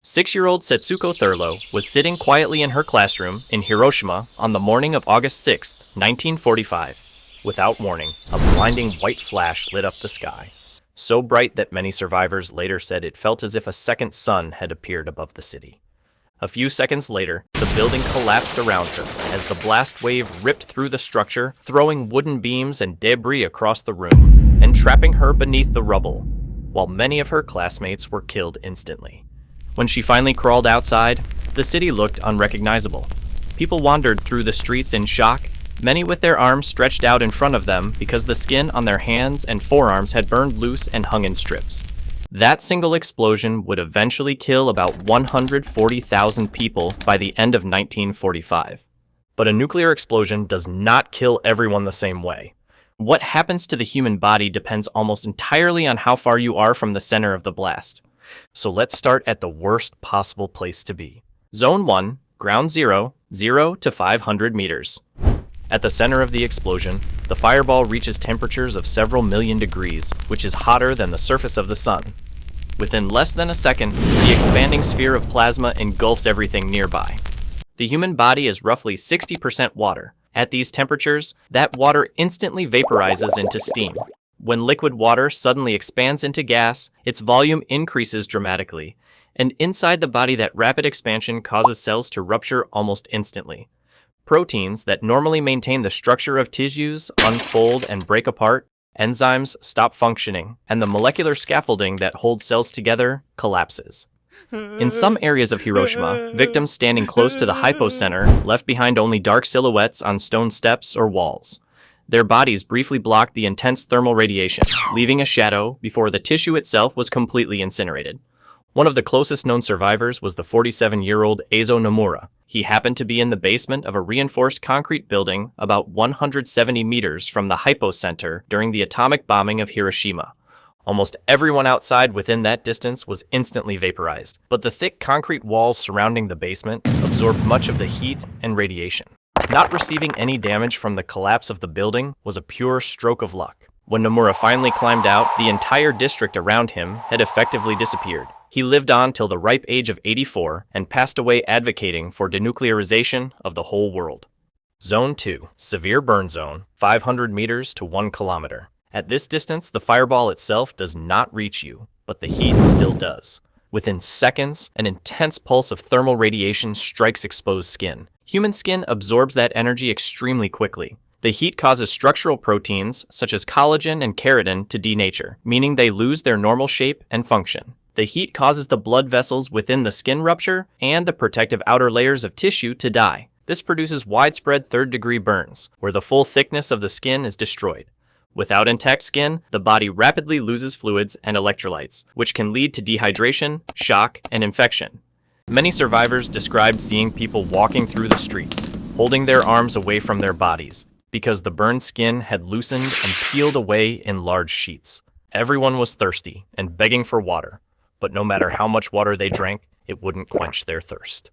6-year-old Setsuko Thurlow was sitting quietly in her classroom in Hiroshima on the morning of August 6, 1945. Without warning, a blinding white flash lit up the sky, so bright that many survivors later said it felt as if a second sun had appeared above the city. A few seconds later, the building collapsed around her as the blast wave ripped through the structure, throwing wooden beams and debris across the room and trapping her beneath the rubble, while many of her classmates were killed instantly. When she finally crawled outside, the city looked unrecognizable. People wandered through the streets in shock, many with their arms stretched out in front of them because the skin on their hands and forearms had burned loose and hung in strips. That single explosion would eventually kill about 140,000 people by the end of 1945. But a nuclear explosion does not kill everyone the same way. What happens to the human body depends almost entirely on how far you are from the center of the blast. So let's start at the worst possible place to be. Zone 1, Ground 0, 0 to 500 meters. At the center of the explosion, the fireball reaches temperatures of several million degrees, which is hotter than the surface of the sun. Within less than a second, the expanding sphere of plasma engulfs everything nearby. The human body is roughly 60% water. At these temperatures, that water instantly vaporizes into steam. When liquid water suddenly expands into gas, its volume increases dramatically, and inside the body that rapid expansion causes cells to rupture almost instantly. Proteins that normally maintain the structure of tissues unfold and break apart, enzymes stop functioning, and the molecular scaffolding that holds cells together collapses. In some areas of Hiroshima, victims standing close to the hypocenter left behind only dark silhouettes on stone steps or walls. Their bodies briefly blocked the intense thermal radiation, leaving a shadow before the tissue itself was completely incinerated. One of the closest known survivors was the 47-year-old Eizo Nomura. He happened to be in the basement of a reinforced concrete building about 170 meters from the hypocenter during the atomic bombing of Hiroshima. Almost everyone outside within that distance was instantly vaporized, but the thick concrete walls surrounding the basement absorbed much of the heat and radiation. Not receiving any damage from the collapse of the building was a pure stroke of luck. When Nomura finally climbed out, the entire district around him had effectively disappeared. He lived on till the ripe age of 84 and passed away advocating for denuclearization of the whole world. Zone 2, Severe Burn Zone, 500 meters to 1 kilometer. At this distance, the fireball itself does not reach you, but the heat still does. Within seconds, an intense pulse of thermal radiation strikes exposed skin. Human skin absorbs that energy extremely quickly. The heat causes structural proteins, such as collagen and keratin, to denature, meaning they lose their normal shape and function. The heat causes the blood vessels within the skin rupture and the protective outer layers of tissue to die. This produces widespread third-degree burns, where the full thickness of the skin is destroyed. Without intact skin, the body rapidly loses fluids and electrolytes, which can lead to dehydration, shock, and infection. Many survivors described seeing people walking through the streets, holding their arms away from their bodies, because the burned skin had loosened and peeled away in large sheets. Everyone was thirsty and begging for water, but no matter how much water they drank, it wouldn't quench their thirst.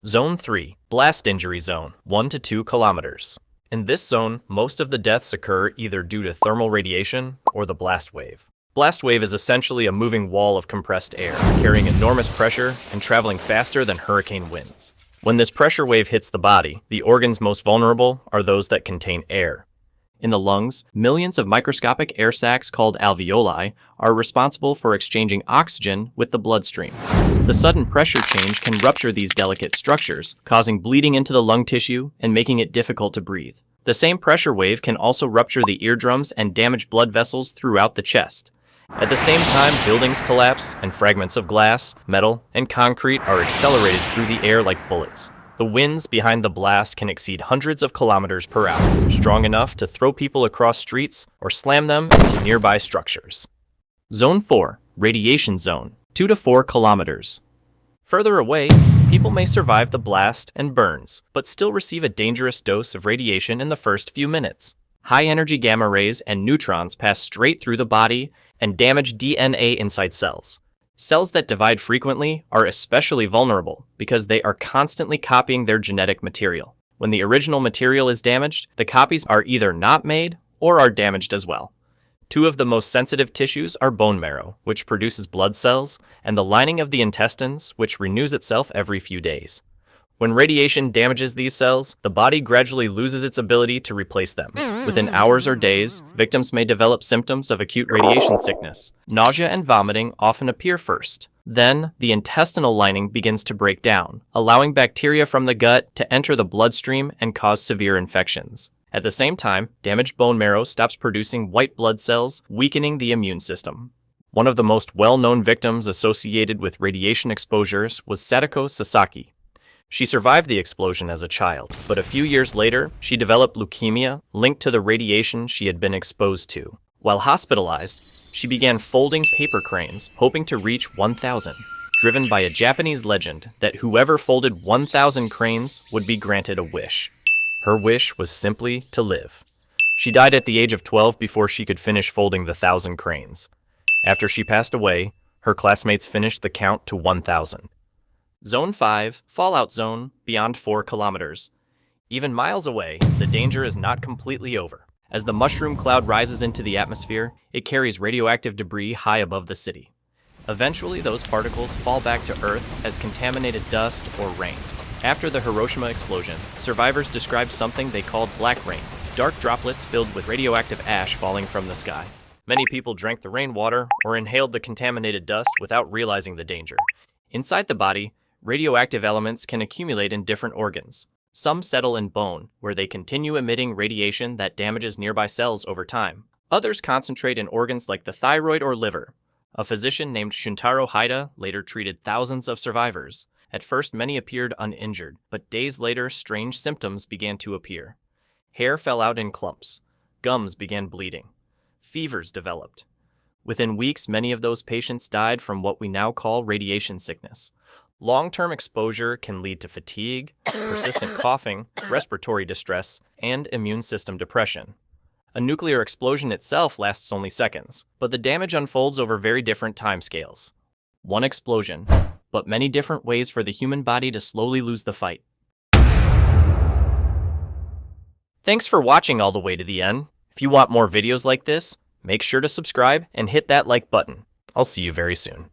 Zone 3, Blast Injury Zone, 1 to 2 kilometers. In this zone, most of the deaths occur either due to thermal radiation or the blast wave. Blast wave is essentially a moving wall of compressed air, carrying enormous pressure and traveling faster than hurricane winds. When this pressure wave hits the body, the organs most vulnerable are those that contain air. In the lungs, millions of microscopic air sacs called alveoli are responsible for exchanging oxygen with the bloodstream. The sudden pressure change can rupture these delicate structures, causing bleeding into the lung tissue and making it difficult to breathe. The same pressure wave can also rupture the eardrums and damage blood vessels throughout the chest. At the same time, buildings collapse and fragments of glass, metal, and concrete are accelerated through the air like bullets. The winds behind the blast can exceed hundreds of kilometers per hour, strong enough to throw people across streets or slam them into nearby structures. Zone 4, Radiation Zone, 2 to 4 kilometers. Further away, people may survive the blast and burns, but still receive a dangerous dose of radiation in the first few minutes. High-energy gamma rays and neutrons pass straight through the body and damage DNA inside cells. Cells that divide frequently are especially vulnerable because they are constantly copying their genetic material. When the original material is damaged, the copies are either not made or are damaged as well. Two of the most sensitive tissues are bone marrow, which produces blood cells, and the lining of the intestines, which renews itself every few days. When radiation damages these cells, the body gradually loses its ability to replace them. Within hours or days, victims may develop symptoms of acute radiation sickness. Nausea and vomiting often appear first. Then, the intestinal lining begins to break down, allowing bacteria from the gut to enter the bloodstream and cause severe infections. At the same time, damaged bone marrow stops producing white blood cells, weakening the immune system. One of the most well-known victims associated with radiation exposures was Sadako Sasaki. She survived the explosion as a child, but a few years later, she developed leukemia linked to the radiation she had been exposed to. While hospitalized, she began folding paper cranes, hoping to reach 1,000, driven by a Japanese legend that whoever folded 1,000 cranes would be granted a wish. Her wish was simply to live. She died at the age of 12 before she could finish folding the 1,000 cranes. After she passed away, her classmates finished the count to 1,000. Zone 5, fallout zone, beyond 4 kilometers. Even miles away, the danger is not completely over. As the mushroom cloud rises into the atmosphere, it carries radioactive debris high above the city. Eventually, those particles fall back to Earth as contaminated dust or rain. After the Hiroshima explosion, survivors described something they called black rain, dark droplets filled with radioactive ash falling from the sky. Many people drank the rainwater or inhaled the contaminated dust without realizing the danger. Inside the body, radioactive elements can accumulate in different organs. Some settle in bone, where they continue emitting radiation that damages nearby cells over time. Others concentrate in organs like the thyroid or liver. A physician named Shuntaro Haida later treated thousands of survivors. At first, many appeared uninjured, but days later, strange symptoms began to appear. Hair fell out in clumps. Gums began bleeding. Fevers developed. Within weeks, many of those patients died from what we now call radiation sickness. Long-term exposure can lead to fatigue, persistent coughing, respiratory distress, and immune system depression. A nuclear explosion itself lasts only seconds, but the damage unfolds over very different timescales. One explosion, but many different ways for the human body to slowly lose the fight. Thanks for watching all the way to the end. If you want more videos like this, make sure to subscribe and hit that like button. I'll see you very soon.